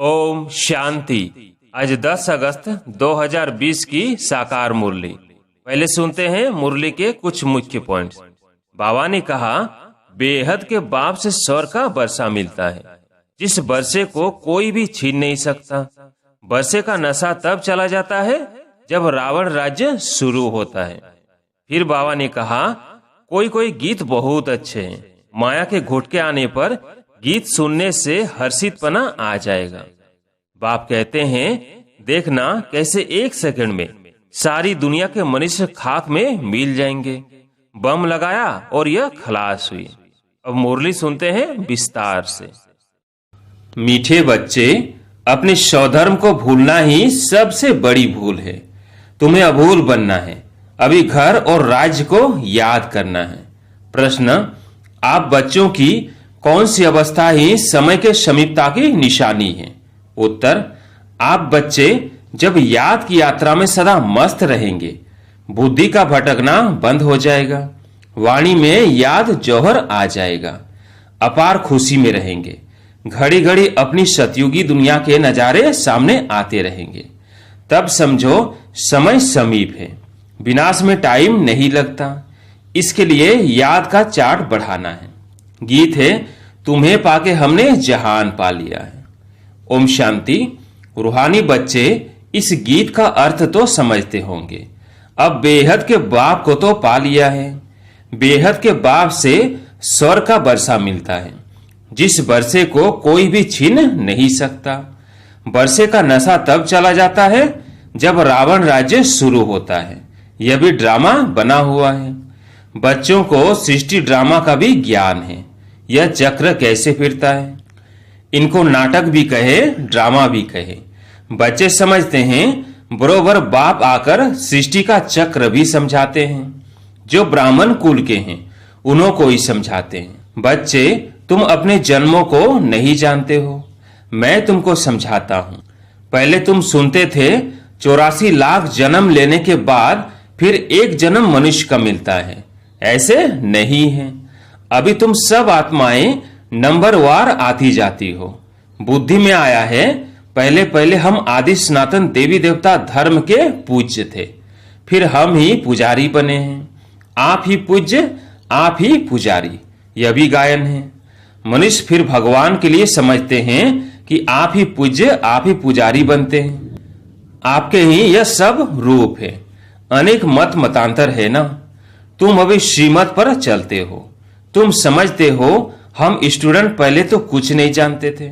ओम शांति। आज 10 अगस्त 2020 की साकार मुरली। पहले सुनते हैं मुरली के कुछ मुख्य पॉइंट्स। बाबा ने कहा, बेहद के बाप से स्वर्ग का वर्षा मिलता है, जिस वर्षे को कोई भी छीन नहीं सकता। वर्षे का नशा तब चला जाता है जब रावण राज्य शुरू होता है। फिर बाबा ने कहा, कोई कोई गीत बहुत अच्छे हैं, माया के घुटके आने पर गीत सुनने से हर्षितपना आ जाएगा। बाप कहते हैं, देखना कैसे एक सेकंड में सारी दुनिया के मनुष्य खाक में मिल जाएंगे। बम लगाया और यह खलास हुई। अब मुरली सुनते हैं विस्तार से। मीठे बच्चे, अपने स्वधर्म को भूलना ही सबसे बड़ी भूल है। तुम्हें अभूल बनना है। अभी घर और राज्य को याद करना है। प्रश्न, आप बच्चों की कौन सी अवस्था ही समय के समीपता की निशानी है? उत्तर, आप बच्चे जब याद की यात्रा में सदा मस्त रहेंगे, बुद्धि का भटकना बंद हो जाएगा, वाणी में याद जौहर आ जाएगा, अपार खुशी में रहेंगे, घड़ी घड़ी अपनी सतयुगी दुनिया के नजारे सामने आते रहेंगे। तब समझो समय समीप है, विनाश में टाइम नहीं लगता। इसके लिए याद का चार्ट बढ़ाना है। गीत है, तुम्हें पाके हमने जहान पा लिया है। ओम शांति। रूहानी बच्चे इस गीत का अर्थ तो समझते होंगे। अब बेहद के बाप को तो पा लिया है। बेहद के बाप से स्वर्ग का वर्षा मिलता है, जिस वर्षे को कोई भी छीन नहीं सकता। वर्षे का नशा तब चला जाता है जब रावण राज्य शुरू होता है। यह भी ड्रामा बना हुआ है। बच्चों को सृष्टि ड्रामा का भी ज्ञान है। यह चक्र कैसे फिरता है। इनको नाटक भी कहे, ड्रामा भी कहे। बच्चे समझते हैं, बरोबर बाप आकर सृष्टि का चक्र भी समझाते हैं। जो ब्राह्मण कुल के हैं उन्हों को ही समझाते हैं। बच्चे, तुम अपने जन्मों को नहीं जानते हो, मैं तुमको समझाता हूं। पहले तुम सुनते थे 84 लाख जन्म लेने के बाद फिर एक जन्म मनुष्य का मिलता है। ऐसे नहीं है। अभी तुम सब आत्माएं नंबरवार आती जाती हो। बुद्धि में आया है, पहले पहले हम आदि सनातन देवी देवता धर्म के पूज्य थे, फिर हम ही पुजारी बने हैं। आप ही पूज्य, आप ही पुजारी, यह भी गायन है। मनुष्य फिर भगवान के लिए समझते हैं कि आप ही पूज्य, आप ही पुजारी बनते हैं। आपके ही यह सब रूप है। अनेक मत मतांतर है ना। तुम अभी श्रीमत पर चलते हो। तुम समझते हो हम स्टूडेंट पहले तो कुछ नहीं जानते थे,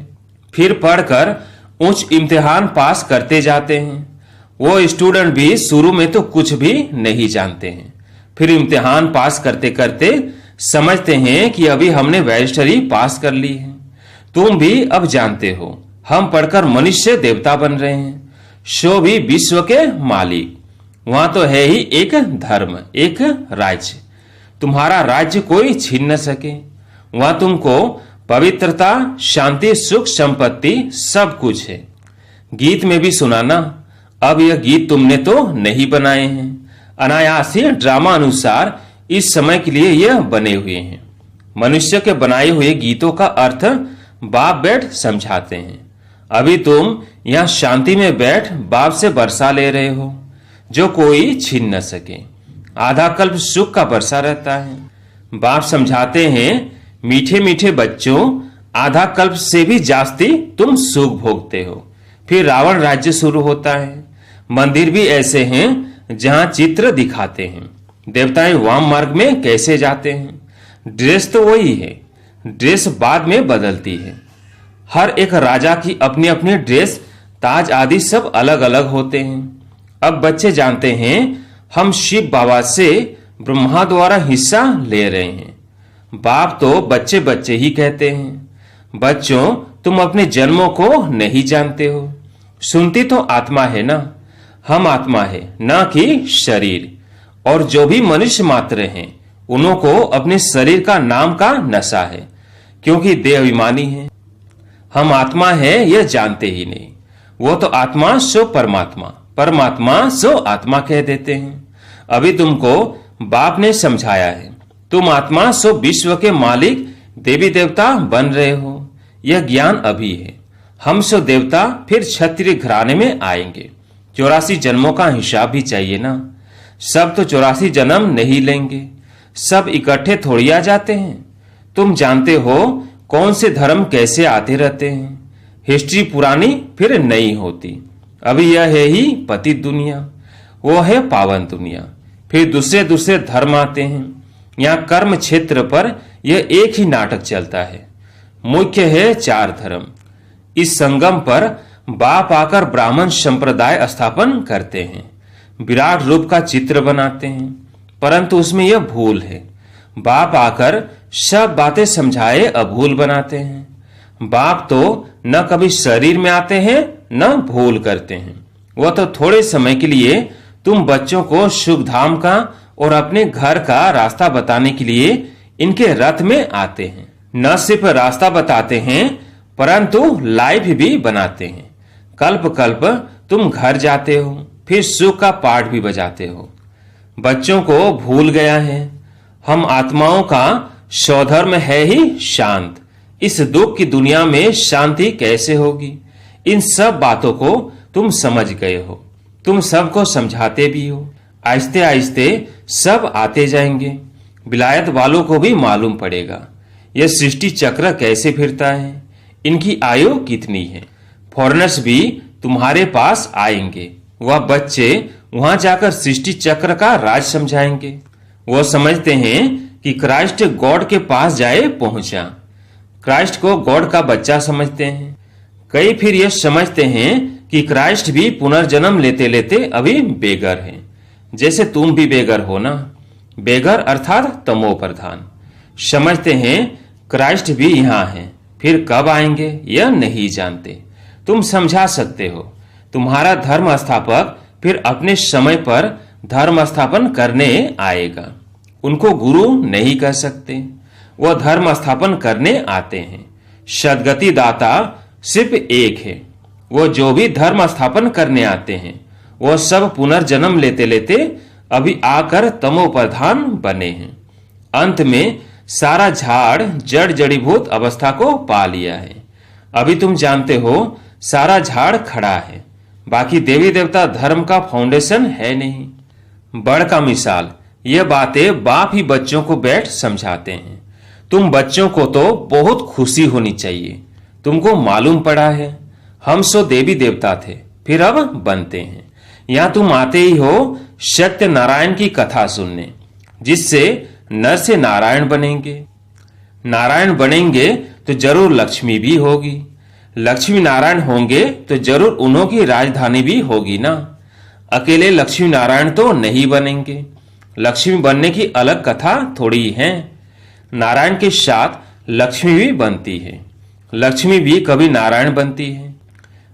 फिर पढ़कर उच्च इम्तिहान पास करते जाते हैं। वो स्टूडेंट भी शुरू में तो कुछ भी नहीं जानते हैं, फिर इम्तिहान पास करते करते समझते हैं कि अभी हमने बैरिस्टरी पास कर ली है। तुम भी अब जानते हो, हम पढ़कर मनुष्य देवता बन रहे हैं, सो भी विश्व के मालिक। वहां तो है ही एक धर्म, एक राज्य। तुम्हारा राज्य कोई छीन न सके। वहां तुमको पवित्रता, शांति, सुख, संपत्ति सब कुछ है। गीत में भी सुनाना। अब यह गीत तुमने तो नहीं बनाए हैं, अनायास ही ड्रामा अनुसार इस समय के लिए यह बने हुए हैं। मनुष्य के बनाए हुए गीतों का अर्थ बाप बैठ समझाते हैं। अभी तुम यहां शांति में बैठ बाप से वर्षा ले रहे हो, जो कोई छीन न सके। आधा कल्प सुख का वर्षा रहता है। बाप समझाते हैं, मीठे मीठे बच्चों, आधा कल्प से भी जास्ती तुम सुख भोगते हो। फिर रावण राज्य शुरू होता है। मंदिर भी ऐसे हैं जहां चित्र दिखाते हैं देवताएं वाम मार्ग में कैसे जाते हैं। ड्रेस तो वही है, ड्रेस बाद में बदलती है। हर एक राजा की अपनी अपनी ड्रेस, ताज आदि सब अलग अलग होते हैं। अब बच्चे जानते हैं, हम शिव बाबा से ब्रह्मा द्वारा हिस्सा ले रहे हैं। बाप तो बच्चे बच्चे ही कहते हैं। बच्चों, तुम अपने जन्मों को नहीं जानते हो। सुनती तो आत्मा है ना। हम आत्मा है, ना कि शरीर। और जो भी मनुष्य मात्र हैं, उन्हों को अपने शरीर का नाम का नशा है, क्योंकि देह अभिमानी है। हम आत्मा है यह जानते ही नहीं। वो तो आत्मा सो परमात्मा, परमात्मा सो आत्मा कह देते हैं। अभी तुमको बाप ने समझाया है, तुम आत्मा सो विश्व के मालिक देवी देवता बन रहे हो। यह ज्ञान अभी है। हम सो देवता फिर क्षत्रिय घराने में आएंगे। 84 जन्मों का हिसाब भी चाहिए ना। सब तो 84 जन्म नहीं लेंगे, सब इकट्ठे थोड़ी आ जाते हैं। तुम जानते हो कौन से धर्म कैसे आते रहते हैं। हिस्ट्री पुरानी फिर नई होती। अभी यह है ही पतित दुनिया, वो है पावन दुनिया। फिर दूसरे दूसरे धर्म आते हैं। यहाँ कर्म क्षेत्र पर यह एक ही नाटक चलता है। मुख्य है 4 धर्म। इस संगम पर बाप आकर ब्राह्मण संप्रदाय स्थापन करते हैं, विराट रूप का चित्र बनाते हैं। परंतु उसमें यह भूल है, बाप आकर सब बातें समझाए अभूल बनाते हैं। बाप तो न कभी शरीर में आते हैं न भूल करते हैं। वह तो थोड़े समय के लिए तुम बच्चों को सुख धाम का और अपने घर का रास्ता बताने के लिए इनके रथ में आते हैं। न सिर्फ रास्ता बताते हैं परंतु लाइफ भी बनाते हैं। कल्प कल्प तुम घर जाते हो, फिर सुख का पाठ भी बजाते हो। बच्चों को भूल गया है, हम आत्माओं का स्वधर्म है ही शांत। इस दुख की दुनिया में शांति कैसे होगी? इन सब बातों को तुम समझ गए हो, तुम सबको समझाते भी हो। आहिस्ते आहिस्ते सब आते जाएंगे। विलायत वालों को भी मालूम पड़ेगा यह सृष्टि चक्र कैसे फिरता है, इनकी आयु कितनी है। फॉरेनर्स भी तुम्हारे पास आएंगे। वह बच्चे वहां जाकर सृष्टि चक्र का राज समझाएंगे। वह समझते हैं कि क्राइस्ट गॉड के पास जाए पहुंचा। क्राइस्ट को गॉड का बच्चा समझते हैं। कई फिर यह समझते हैं कि क्राइस्ट भी पुनर्जन्म लेते लेते अभी बेगर है, जैसे तुम भी बेगर हो ना। बेगर अर्थात तमो प्रधान। समझते हैं क्राइस्ट भी यहाँ है, फिर कब आएंगे यह नहीं जानते। तुम समझा सकते हो। तुम्हारा धर्म स्थापक फिर अपने समय पर धर्म स्थापन करने आएगा। उनको गुरु नहीं कह सकते, वह धर्म स्थापन करने आते हैं। सदगति दाता सिर्फ एक है। वो जो भी धर्म स्थापन करने आते हैं वो सब पुनर्जन्म लेते लेते अभी आकर तमो प्रधान बने हैं। अंत में सारा झाड़ जड़ जड़ीभूत अवस्था को पा लिया है। अभी तुम जानते हो सारा झाड़ खड़ा है, बाकी देवी देवता धर्म का फाउंडेशन है नहीं। बड़ का मिसाल यह बातें बाप ही बच्चों को बैठ समझाते हैं। तुम बच्चों को तो बहुत खुशी होनी चाहिए, तुमको मालूम पड़ा है हम सो देवी देवता थे फिर अब बनते हैं। यहां तुम आते ही हो सत्य नारायण की कथा सुनने, जिससे नर से नारायण बनेंगे। नारायण बनेंगे तो जरूर लक्ष्मी भी होगी। लक्ष्मी नारायण होंगे तो जरूर उन्हों की राजधानी भी होगी ना। अकेले लक्ष्मी नारायण तो नहीं बनेंगे। लक्ष्मी बनने की अलग कथा थोड़ी है। नारायण के साथ लक्ष्मी भी बनती है, लक्ष्मी भी कभी नारायण बनती है,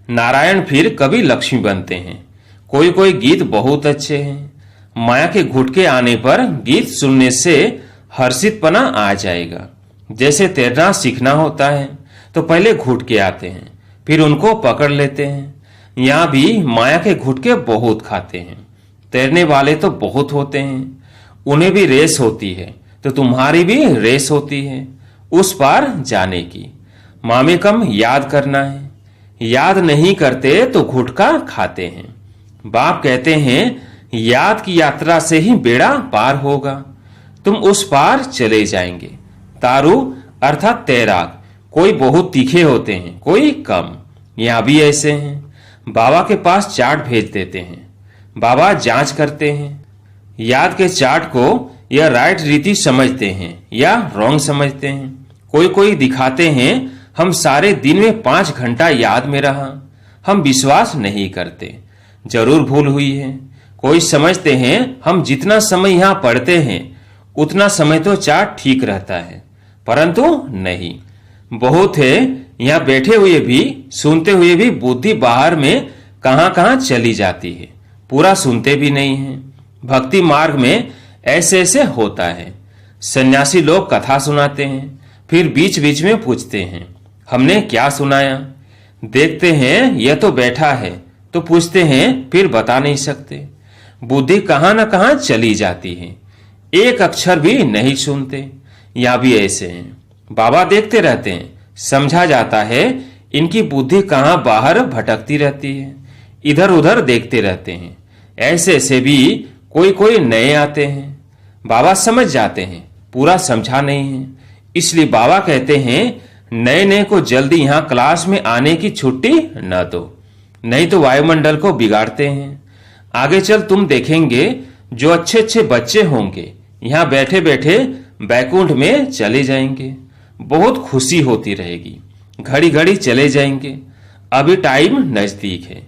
नारायण फिर कभी लक्ष्मी बनते हैं। कोई कोई गीत बहुत अच्छे हैं। माया के घुटके आने पर गीत सुनने से हर्षितपना आ जाएगा। जैसे तैरना सीखना होता है तो पहले घुटके आते हैं, फिर उनको पकड़ लेते हैं। यहाँ भी माया के घुटके बहुत खाते हैं। तैरने वाले तो बहुत होते हैं, उन्हें भी रेस होती है, तो तुम्हारी भी रेस होती है उस पार जाने की। मामे कम याद करना है, याद नहीं करते तो घुटका खाते हैं। बाप कहते हैं याद की यात्रा से ही बेड़ा पार होगा, तुम उस पार चले जाएंगे। तारू अर्थात तैराक, कोई बहुत तीखे होते हैं, कोई कम। यहाँ भी ऐसे हैं। बाबा के पास चार्ट भेज देते हैं, बाबा जांच करते हैं। याद के चार्ट को या राइट रीति समझते हैं या रॉन्ग समझते हैं। कोई कोई दिखाते हैं हम सारे दिन में 5 घंटा याद में रहा। हम विश्वास नहीं करते, जरूर भूल हुई है। कोई समझते हैं हम जितना समय यहाँ पढ़ते हैं उतना समय तो चार्ट ठीक रहता है, परंतु नहीं। बहुत है यहाँ बैठे हुए भी, सुनते हुए भी बुद्धि बाहर में कहां कहां चली जाती है, पूरा सुनते भी नहीं है। भक्ति मार्ग में ऐसे ऐसे होता है। सन्यासी लोग कथा सुनाते हैं, फिर बीच बीच में पूछते हैं हमने क्या सुनाया। देखते हैं यह तो बैठा है, तो पूछते हैं फिर बता नहीं सकते। बुद्धि कहां न कहां चली जाती है, एक अक्षर भी नहीं सुनते। यहाँ भी ऐसे हैं। बाबा देखते रहते हैं, समझा जाता है इनकी बुद्धि कहाँ बाहर भटकती रहती है, इधर उधर देखते रहते हैं। ऐसे ऐसे भी कोई कोई नए आते हैं, बाबा समझ जाते हैं, पूरा समझा नहीं है। इसलिए बाबा कहते हैं नए नए को जल्दी यहाँ क्लास में आने की छुट्टी न दो, नहीं तो वायुमंडल को बिगाड़ते हैं। आगे चल तुम देखेंगे जो अच्छे अच्छे बच्चे होंगे यहाँ बैठे बैठे बैकुंठ में चले जाएंगे। बहुत खुशी होती रहेगी, घड़ी घड़ी चले जाएंगे। अभी टाइम नजदीक है।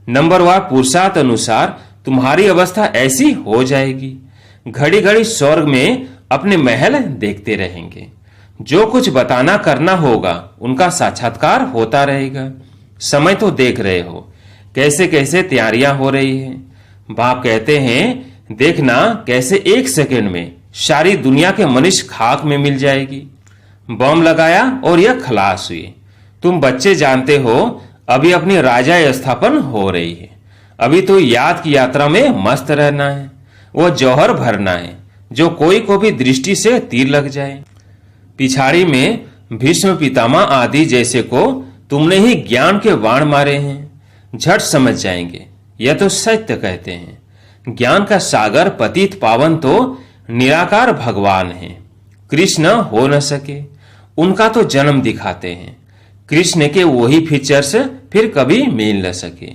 नंबरवार पुरुषार्थ अनुसार तुम्हारी अवस्था ऐसी हो जाएगी। घड़ी घड़ी स्वर्ग में अपने महल देखते रहेंगे। जो कुछ बताना करना होगा उनका साक्षात्कार होता रहेगा। समय तो देख रहे हो कैसे कैसे तैयारियां हो रही है। बाप कहते हैं देखना कैसे एक सेकंड में सारी दुनिया के मनुष्य खाक में मिल जाएगी। बम लगाया और यह खलास हुई। तुम बच्चे जानते हो अभी अपनी राजा स्थापन हो रही है। अभी तो याद की यात्रा में मस्त रहना है, वो जौहर भरना है जो कोई को भी दृष्टि से तीर लग जाए। पिछाड़ी में भीष्म पितामह आदि जैसे को तुमने ही ज्ञान के बाण मारे हैं, झट समझ जाएंगे। यह तो सत्य कहते हैं। ज्ञान का सागर पतित पावन तो निराकार भगवान है, कृष्ण हो न सके। उनका तो जन्म दिखाते हैं। कृष्ण के वही फीचर्स फिर कभी मिल न सके,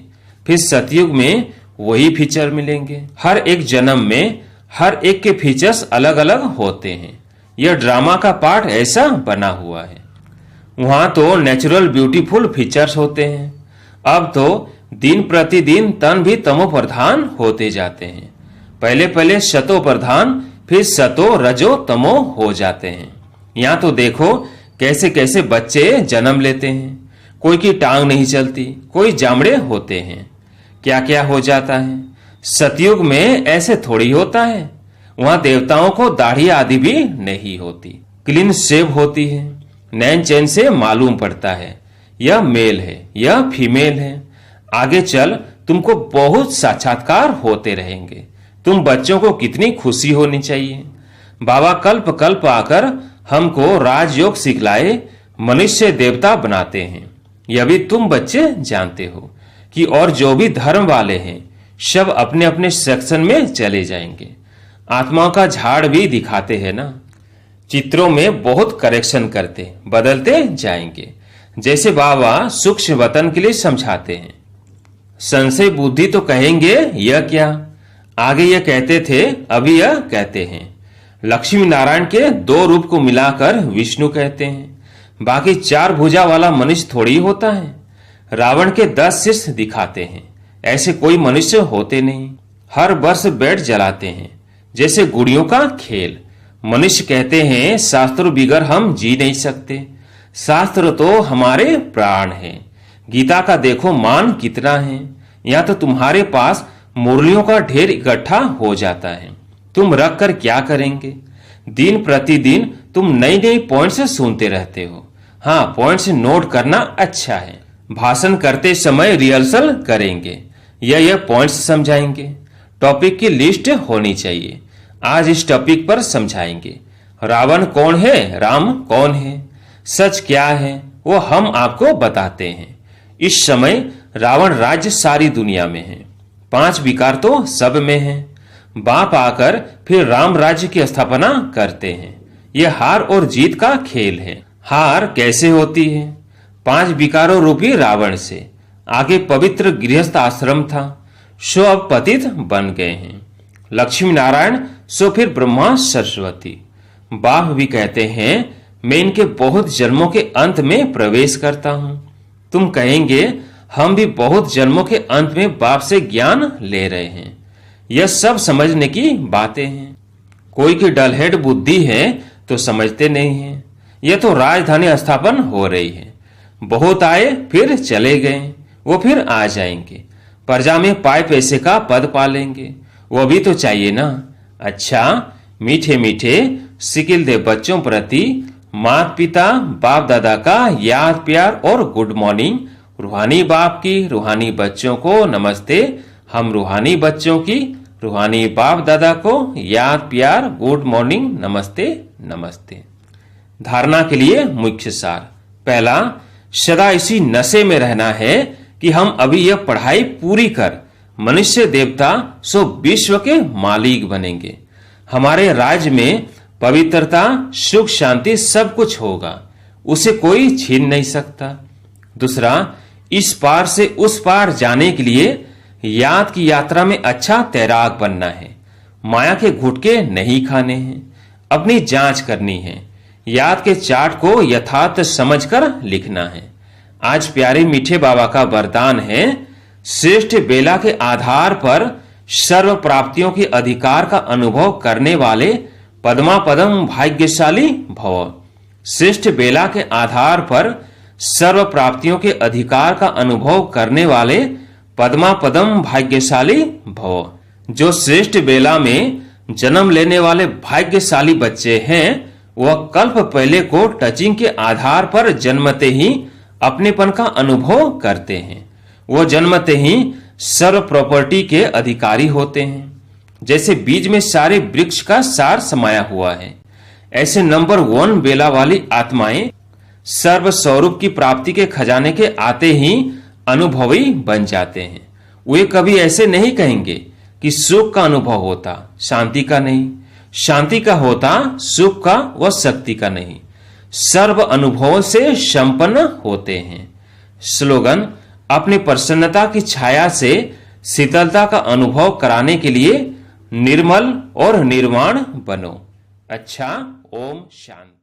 फिर सतयुग में वही फीचर मिलेंगे। हर एक जन्म में हर एक के फीचर्स अलग अलग होते हैं। यह ड्रामा का पार्ट ऐसा बना हुआ है। वहां तो नेचुरल ब्यूटीफुल फीचर्स होते हैं। अब तो दिन प्रतिदिन तन भी तमो प्रधान होते जाते हैं। पहले पहले शतो प्रधान, फिर सतो रजो तमो हो जाते हैं। यहाँ तो देखो कैसे कैसे बच्चे जन्म लेते हैं। कोई की टांग नहीं चलती, कोई जामड़े होते हैं, क्या क्या हो जाता है। सतयुग में ऐसे थोड़ी होता है। वहां देवताओं को दाढ़ी आदि भी नहीं होती, क्लीन शेव होती है। नैन चैन से मालूम पड़ता है यह मेल है, यह फीमेल है। आगे चल तुमको बहुत साक्षात्कार होते रहेंगे। तुम बच्चों को कितनी खुशी होनी चाहिए। बाबा कल्प कल्प आकर हमको राजयोग सिखलाए, मनुष्य देवता बनाते हैं। यह भी तुम बच्चे जानते हो कि और जो भी धर्म वाले हैं सब अपने अपने सेक्शन में चले जाएंगे। आत्माओं का झाड़ भी दिखाते हैं ना। चित्रों में बहुत करेक्शन करते बदलते जाएंगे, जैसे बाबा सूक्ष्म वतन के लिए समझाते हैं। संशय बुद्धि तो कहेंगे यह क्या, आगे यह कहते थे अभी यह कहते हैं। लक्ष्मी नारायण के दो रूप को मिलाकर विष्णु कहते हैं। बाकी चार भुजा वाला मनुष्य थोड़ी होता है। रावण के 10 शीर्ष दिखाते हैं, ऐसे कोई मनुष्य होते नहीं। हर वर्ष बैठ जलाते हैं जैसे गुड़ियों का खेल। मनुष्य कहते हैं शास्त्र बिगर हम जी नहीं सकते। शास्त्र तो हमारे प्राण हैं। गीता का देखो मान कितना है। यहाँ तो तुम्हारे पास मुरलियों का ढेर इकट्ठा हो जाता है। तुम रख कर क्या करेंगे। दिन प्रतिदिन तुम नई नई पॉइंट्स सुनते रहते हो। हाँ, पॉइंट्स नोट करना अच्छा है। भाषण करते समय रिहर्सल करेंगे, यह पॉइंट्स समझाएंगे। टॉपिक की लिस्ट होनी चाहिए। आज इस टॉपिक पर समझाएंगे। रावण कौन है, राम कौन है, सच क्या है, वो हम आपको बताते हैं। इस समय रावण राज्य सारी दुनिया में है। 5 विकार तो सब में है। बाप आकर फिर राम राज्य की स्थापना करते हैं। यह हार और जीत का खेल है। हार कैसे होती है, 5 विकारों रूपी रावण से। आगे पवित्र गृहस्थ आश्रम था, सो अब पतित बन गए हैं। लक्ष्मी नारायण सो फिर ब्रह्मा सरस्वती। बाप भी कहते हैं मैं इनके बहुत जन्मों के अंत में प्रवेश करता हूं। तुम कहेंगे हम भी बहुत जन्मों के अंत में बाप से ज्ञान ले रहे हैं। यह सब समझने की बातें हैं। कोई की डलहेड बुद्धि है तो समझते नहीं है। यह तो राजधानी स्थापन हो रही है। बहुत आए फिर चले गए, वो फिर आ जाएंगे। प्रजा में पाए पैसे का पद पालेंगे, वो भी तो चाहिए ना। अच्छा, मीठे मीठे सिकिल दे बच्चों प्रति माता पिता बाप दादा का याद प्यार और गुड मॉर्निंग। रूहानी बाप की रूहानी बच्चों को नमस्ते। हम रूहानी बच्चों की रूहानी बाप दादा को याद प्यार गुड मॉर्निंग नमस्ते नमस्ते। धारणा के लिए मुख्य सार। पहला, सदा इसी नशे में रहना है कि हम अभी यह पढ़ाई पूरी कर मनुष्य देवता सो विश्व के मालिक बनेंगे। हमारे राज्य में पवित्रता, सुख, शांति सब कुछ होगा, उसे कोई छीन नहीं सकता। दूसरा, इस पार से उस पार जाने के लिए याद की यात्रा में अच्छा तैराक बनना है। माया के घुटके नहीं खाने हैं, अपनी जांच करनी है, याद के चार्ट को यथार्थ समझकर लिखना है। आज प्यारे मीठे बाबा का वरदान है, श्रेष्ठ बेला के आधार पर सर्व प्राप्तियों के अधिकार का अनुभव करने वाले पद्मापदम भाग्यशाली भव। श्रेष्ठ बेला के आधार पर सर्व प्राप्तियों के अधिकार का अनुभव करने वाले पद्मापदम भाग्यशाली भव। जो श्रेष्ठ बेला में जन्म लेने वाले भाग्यशाली बच्चे हैं, वह कल्प पहले को टचिंग के आधार पर जन्मते ही अपनेपन का अनुभव करते हैं। वह जन्मते ही सर्व प्रॉपर्टी के अधिकारी होते हैं। जैसे बीज में सारे वृक्ष का सार समाया हुआ है, ऐसे नंबर 1 बेला वाली आत्माएं सर्व स्वरूप की प्राप्ति के खजाने के आते ही अनुभवी बन जाते हैं। वे कभी ऐसे नहीं कहेंगे कि सुख का अनुभव होता, शांति का नहीं, शांति का होता, सुख का व शक्ति का नहीं। सर्व अनुभवों से संपन्न होते हैं। स्लोगन, अपनी प्रसन्नता की छाया से शीतलता का अनुभव कराने के लिए निर्मल और निर्वाण बनो। अच्छा, ओम शांति।